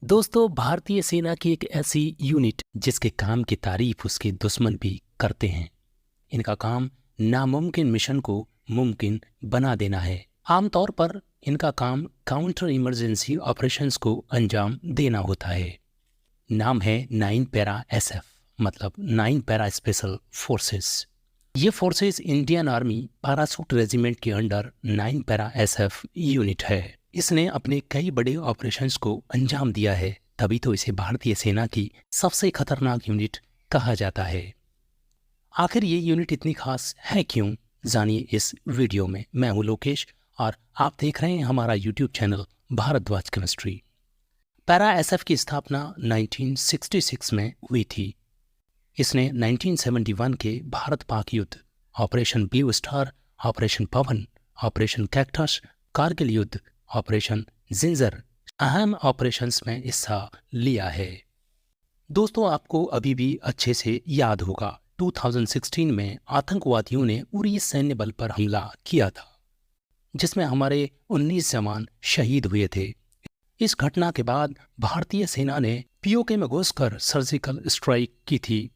दोस्तों, भारतीय सेना की एक ऐसी यूनिट जिसके काम की तारीफ उसके दुश्मन भी करते हैं। इनका काम नामुमकिन मिशन को मुमकिन बना देना है। आमतौर पर इनका काम काउंटर इमरजेंसी ऑपरेशंस को अंजाम देना होता है। नाम है 9 पैरा एसएफ, मतलब 9 पैरा स्पेशल फोर्सेस। ये forces Indian army parachute regiment के अंडर 9 पैरा एसएफ यूनिट है। इसने अपने कई बड़े ऑपरेशंस को अंजाम दिया है, तभी तो इसे भारतीय सेना की सबसे खतरनाक यूनिट कहा जाता है। आखिर ये यूनिट इतनी खास है क्यों, जानिए इस वीडियो में। मैं हूं लोकेश और आप देख रहे हैं हमारा YouTube channel Bharadwaj chemistry. Para SF की स्थापना 1966 में हुई थी। इसने 1971 के भारत पाक युद्ध, ऑपरेशन ब्लू स्टार, ऑपरेशन पवन, ऑपरेशन कैक्टस, कारगिल युद्ध, ऑपरेशन जिंजर अहम ऑपरेशंस में हिस्सा लिया है। दोस्तों, आपको अभी भी अच्छे से याद होगा 2016 में आतंकवादियों ने उरी सैन्य बल पर हमला किया था, जिसमें हमारे 19 जवान शहीद हुए थे। इस घटना के बाद भारतीय सेना ने पीओके में घुसकर सर्जिकल स्ट्राइक की थी,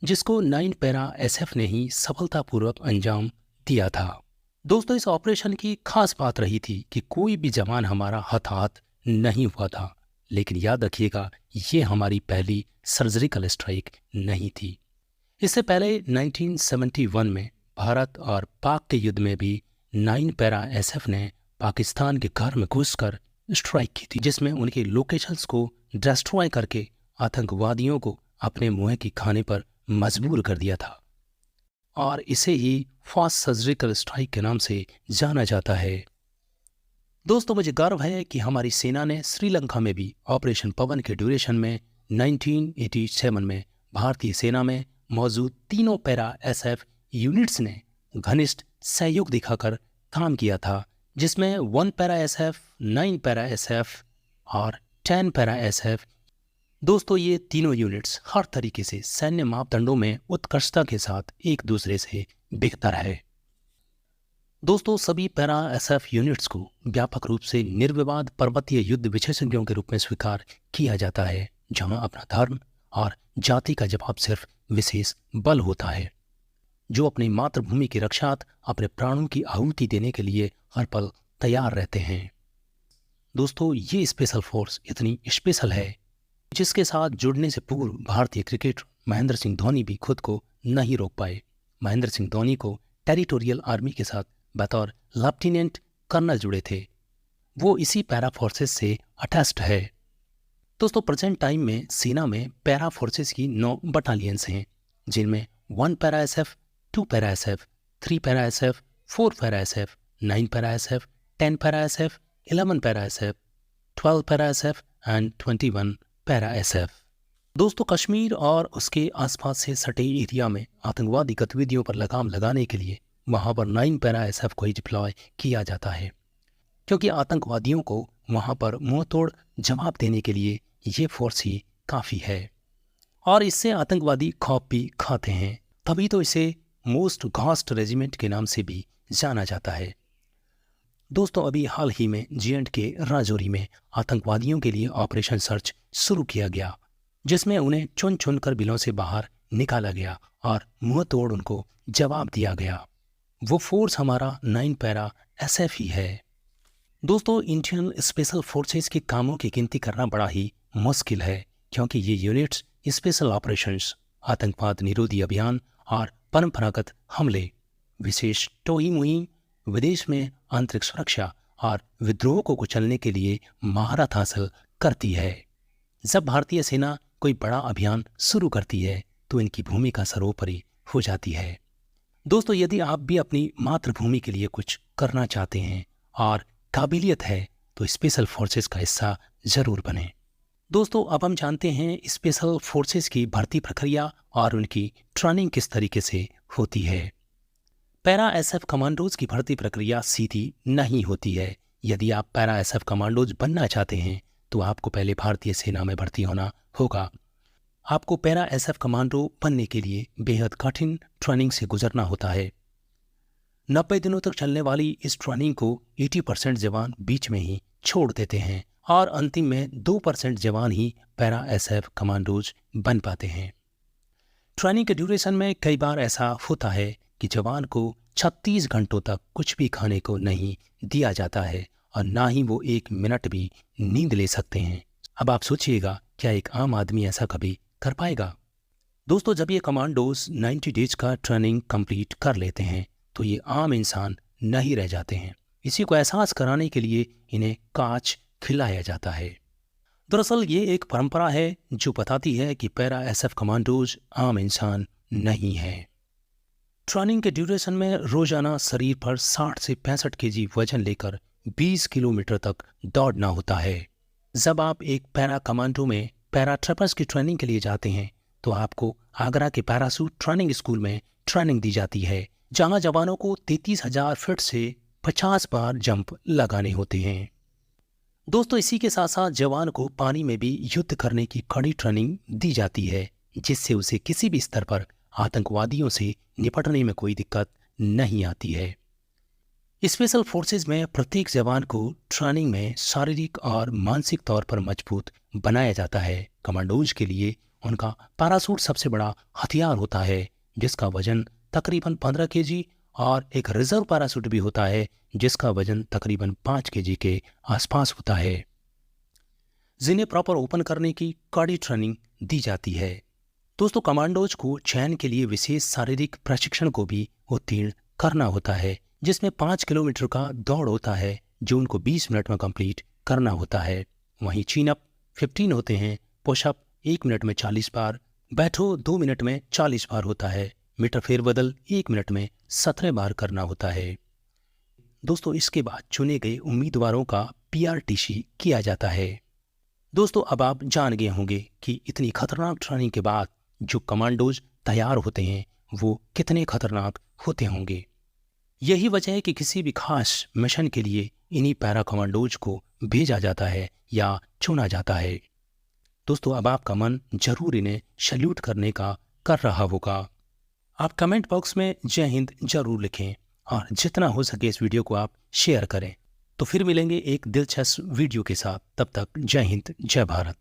जिसको 9 पैरा एसएफ ने ही सफलतापूर्वक अंजाम दिया था। दोस्तों, इस ऑपरेशन की खास बात रही थी कि कोई भी जवान हमारा हताहत नहीं हुआ था। लेकिन याद रखिएगा, ये हमारी पहली सर्जिकल स्ट्राइक नहीं थी। इससे पहले 1971 में भारत और पाक के युद्ध में भी 9 पैरा एसएफ ने पाकिस्तान के घर में घुसकर स्ट्राइक की थी, जिसमें उनके लोकेशंस को डिस्ट्रॉय करके आतंकवादियों को अपने मुंह की खाने पर मजबूर कर दिया था, और इसे ही फास्ट सर्जिकल स्ट्राइक के नाम से जाना जाता है। दोस्तों, मुझे गर्व है कि हमारी सेना ने श्रीलंका में भी ऑपरेशन पवन के ड्यूरेशन में 1987 में भारतीय सेना में मौजूद तीनों पैरा एसएफ यूनिट्स ने घनिष्ठ सहयोग दिखाकर काम किया था, जिसमें 1 पैरा एसएफ, 9 पैरा एसएफ और 10 पैरा एसएफ। दोस्तों, ये तीनों यूनिट्स हर तरीके से सैन्य मापदंडों में उत्कृष्टता के साथ एक दूसरे से बेहतर है। दोस्तों, सभी पैरा एसएफ यूनिट्स को व्यापक रूप से निर्विवाद पर्वतीय युद्ध विशेषज्ञों के रूप में स्वीकार किया जाता है, जहां अपना धर्म और जाति का जवाब सिर्फ विशेष बल होता है, जो अपनी मातृभूमि की रक्षार्थ अपने प्राणों की आहुति देने के लिए हर पल तैयार रहते हैं। दोस्तों, ये स्पेशल फोर्स इतनी स्पेशल है जिसके साथ जुड़ने से पूर्व भारतीय क्रिकेटर महेंद्र सिंह धोनी भी खुद को नहीं रोक पाए। महेंद्र सिंह धोनी को टेरिटोरियल आर्मी के साथ बतौर लेफ्टिनेंट कर्नल जुड़े थे। वो इसी पैरा फोर्सेस से अटैच्ड है। दोस्तों, प्रेजेंट टाइम में सेना में पैरा फोर्सेस की 9 बटालियंस हैं, जिनमें 1 para SF, 2 para SF, 3 para SF, 4 para SF, 9 para SF, 10 para SF, 11 para SF, 12 para SF and 21 para SF. दोस्तों, कश्मीर और उसके आसपास से सटे एरिया में आतंकवादी गतिविधियों पर लगाम लगाने के लिए वहां पर 9 पैरा एसएफ को ही डिप्लॉय किया जाता है, क्योंकि आतंकवादियों को वहां पर मुंह तोड़ जवाब देने के लिए ये फोर्स ही काफ़ी है, और इससे आतंकवादी खौफ भी खाते हैं। तभी तो इसे मोस्ट घॉस्ट रेजिमेंट के नाम से भी जाना जाता है। दोस्तों, अभी हाल ही में J&K राजौरी में आतंकवादियों के लिए ऑपरेशन सर्च शुरू किया गया, जिसमें उन्हें चुन चुन कर बिलों से बाहर निकाला गया और मुंह तोड़ उनको जवाब दिया गया। वो फोर्स हमारा 9 पैरा एसएफ ही है। दोस्तों, इंडियन स्पेशल फोर्सेस के कामों की गिनती करना बड़ा ही मुश्किल है, क्योंकि ये यूनिट्स स्पेशल ऑपरेशंस, आतंकवाद निरोधी अभियान और परंपरागत हमले, विशेष टोई मुहिम, विदेश में आंतरिक सुरक्षा और विद्रोह को कुचलने के लिए महारत हासिल करती है। जब भारतीय सेना कोई बड़ा अभियान शुरू करती है तो इनकी भूमिका सर्वोपरि हो जाती है। दोस्तों, यदि आप भी अपनी मातृभूमि के लिए कुछ करना चाहते हैं और काबिलियत है तो स्पेशल फोर्सेस का हिस्सा जरूर बने। दोस्तों, अब हम जानते हैं स्पेशल फोर्सेस की भर्ती प्रक्रिया और उनकी ट्रेनिंग किस तरीके से होती है। पैरा एसएफ कमांडोज की भर्ती प्रक्रिया सीधी नहीं होती है। यदि आप पैरा एसएफ कमांडोज बनना चाहते हैं तो आपको पहले भारतीय सेना में भर्ती होना होगा। आपको पैरा एसएफ कमांडो बनने के लिए बेहद कठिन ट्रेनिंग से गुजरना होता है। 90 दिनों तक चलने वाली इस ट्रेनिंग को 80% जवान बीच में ही छोड़ देते हैं और अंतिम में 2% जवान ही पैरा एसएफ कमांडोज बन पाते हैं। ट्रेनिंग के ड्यूरेशन में कई बार ऐसा होता है कि जवान को 36 घंटों तक कुछ भी खाने को नहीं दिया जाता है और ना ही वो 1 मिनट भी नींद ले सकते हैं। अब आप सोचिएगा, क्या एक आम आदमी ऐसा कभी कर पाएगा? दोस्तों, जब ये कमांडोज 90 डेज का ट्रेनिंग कंप्लीट कर लेते हैं तो ये आम इंसान नहीं रह जाते हैं। इसी को एहसास कराने के लिए इन्हें कांच खिलाया जाता है। दरअसल ये एक परंपरा है जो बताती है कि पैरा एसएफ कमांडोज आम इंसान नहीं है। ट्रेनिंग के ड्यूरेशन में रोजाना शरीर पर 60 से 65 केजी वजन लेकर 20 किलोमीटर तक दौड़ना होता है। जब आप एक पैरा कमांडो में पैरा ट्रेपर्स की ट्रेनिंग के लिए जाते हैं तो आपको आगरा के पैरासूट ट्रेनिंग स्कूल में ट्रेनिंग दी जाती है, जहां जवानों को 33,000 फीट से 50 बार जंप लगाने होते हैं। दोस्तों, इसी के साथ साथ जवान को पानी में भी युद्ध करने की कड़ी ट्रेनिंग दी जाती है, जिससे उसे किसी भी स्तर पर आतंकवादियों से निपटने में कोई दिक्कत नहीं आती है। स्पेशल फोर्सेज में प्रत्येक जवान को ट्रेनिंग में शारीरिक और मानसिक तौर पर मजबूत बनाया जाता है। कमांडोज के लिए उनका पैरासूट सबसे बड़ा हथियार होता है, जिसका वजन तकरीबन 15 केजी, और एक रिजर्व पैरासूट भी होता है जिसका वजन तकरीबन 5 केजी के आसपास होता है, जिन्हें प्रॉपर ओपन करने की कड़ी ट्रेनिंग दी जाती है। दोस्तों, कमांडोज को चयन के लिए विशेष शारीरिक प्रशिक्षण को भी उत्तीर्ण करना होता है, जिसमें 5 किलोमीटर का दौड़ होता है जो उनको 20 मिनट में कंप्लीट करना होता है। वहीं चीनअप 15 होते हैं, पुशअप 1 मिनट में 40 बार, बैठो 2 मिनट में 40 बार होता है, मीटर फेरबदल 1 मिनट में 17 बार करना होता है। दोस्तों, इसके बाद चुने गए उम्मीदवारों का पीआरटीसी किया जाता है। दोस्तों, अब आप जान गए होंगे कि इतनी खतरनाक ट्रेनिंग के बाद जो कमांडोज तैयार होते हैं वो कितने खतरनाक होते होंगे। यही वजह है कि किसी भी खास मिशन के लिए इन्हीं पैरा कमांडोज को भेजा जाता है या चुना जाता है। दोस्तों, अब आपका मन जरूर इन्हें सैल्यूट करने का कर रहा होगा। आप कमेंट बॉक्स में जय हिंद जरूर लिखें और जितना हो सके इस वीडियो को आप शेयर करें। तो फिर मिलेंगे एक दिलचस्प वीडियो के साथ। तब तक जय हिंद, जय भारत।